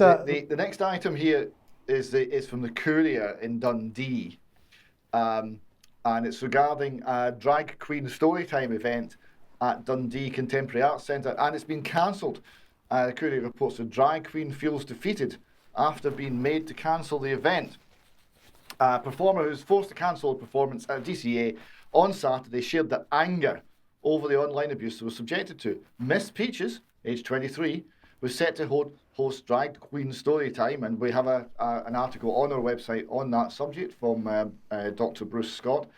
The next item here is from the Courier in Dundee, and it's regarding a drag queen storytime event at Dundee Contemporary Arts Centre, and it's been cancelled. The Courier reports a drag queen feels defeated after being made to cancel the event. A performer who's forced to cancel a performance at DCA on Saturday shared their anger over the online abuse they were subjected to. Miss Peaches, aged 23, was set to host drag queen story time, and we have an article on our website on that subject from Dr. Bruce Scott,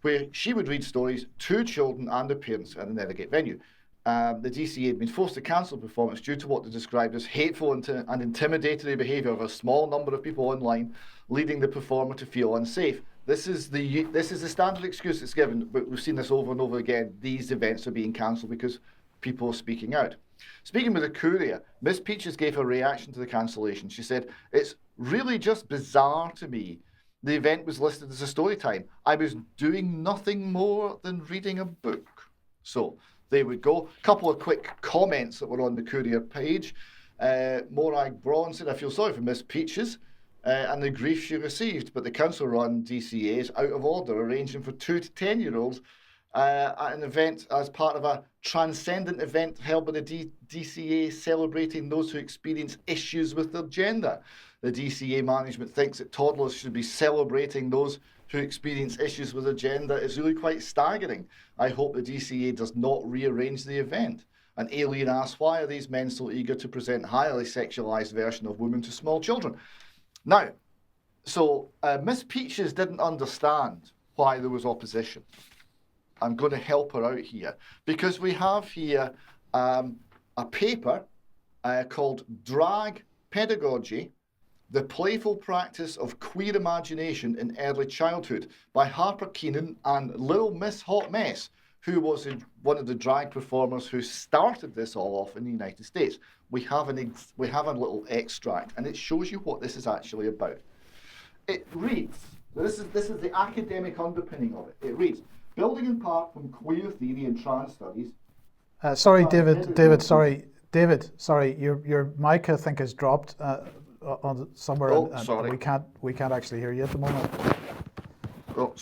where she would read stories to children and their parents at an Elegate venue. The DCA had been forced to cancel the performance due to what they described as hateful and intimidatory behaviour of a small number of people online, leading the performer to feel unsafe. This is the standard excuse that's given, but we've seen this over and over again. These events are being cancelled because people are speaking out. Speaking with the Courier, Miss Peaches gave her reaction to the cancellation. She said, "It's really just bizarre to me. The event was listed as a story time. I was doing nothing more than reading a book." So there we go. A couple of quick comments that were on the Courier page. Morag Braun said, "I feel sorry for Miss Peaches and the grief she received, but the council-run DCA is out of order, arranging for 2 to 10-year-olds at an event as part of a transcendent event held by the DCA celebrating those who experience issues with their gender. The DCA management thinks that toddlers should be celebrating those who experience issues with their gender. Is really quite staggering. I hope the DCA does not rearrange the event." And Alien asks, "Why are these men so eager to present highly sexualised version of women to small children?" Now, so Miss Peaches didn't understand why there was opposition. I'm going to help her out here, because we have here a paper called Drag Pedagogy, The Playful Practice of Queer Imagination in Early Childhood by Harper Keenan and Little Miss Hot Mess, who was one of the drag performers who started this all off in the United States. We have a little extract, and it shows you what this is actually about. It reads, this is the academic underpinning of it. It reads, "Building in part from queer theory and trans studies." Sorry, David, sorry, your mic I think has dropped on somewhere. Oh, sorry. We can't actually hear you at the moment. Oh.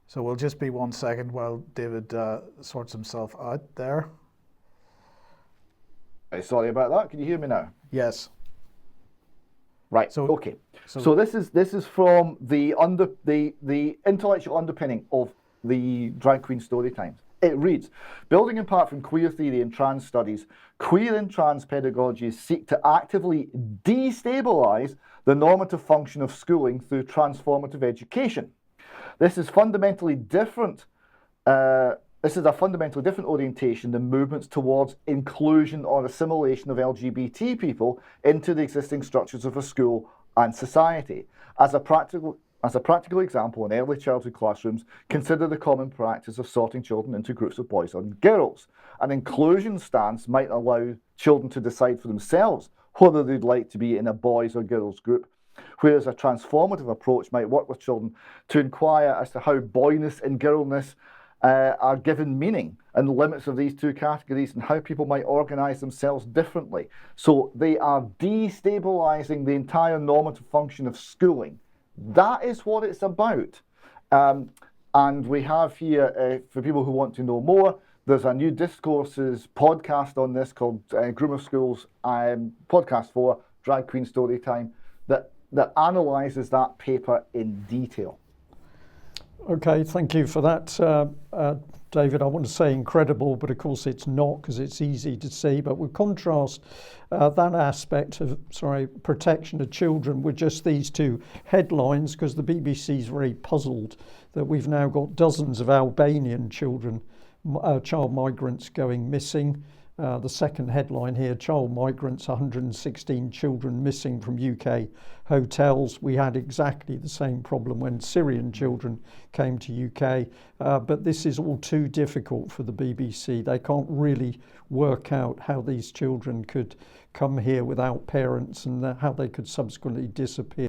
So we'll just be 1 second while David sorts himself out there. Sorry about that. Can you hear me now? Yes. Right. Okay. So this is from the intellectual underpinning of the drag queen story times. It reads, "Building in part from queer theory and trans studies, queer and trans pedagogies seek to actively destabilize the normative function of schooling through transformative education. This is a fundamentally different orientation than movements towards inclusion or assimilation of LGBT people into the existing structures of a school and society. As a practical example, in early childhood classrooms, consider the common practice of sorting children into groups of boys and girls. An inclusion stance might allow children to decide for themselves whether they'd like to be in a boys or girls group, whereas a transformative approach might work with children to inquire as to how boyness and girlness are given meaning and the limits of these two categories and how people might organise themselves differently." So they are destabilising the entire normative function of schooling. That is what it's about. And we have here, for people who want to know more, there's a new Discourses podcast on this called Groomer Schools podcast for Drag Queen Storytime that analyses that paper in detail. Okay, thank you for that, David. I want to say incredible, but of course it's not, because it's easy to see. But we'll contrast that aspect of, protection of children with just these two headlines, because the BBC is very puzzled that we've now got dozens of Albanian children, child migrants going missing. The second headline here, child migrants, 116 children missing from UK hotels. We had exactly the same problem when Syrian children came to UK, but this is all too difficult for the BBC. They can't really work out how these children could come here without parents and how they could subsequently disappear.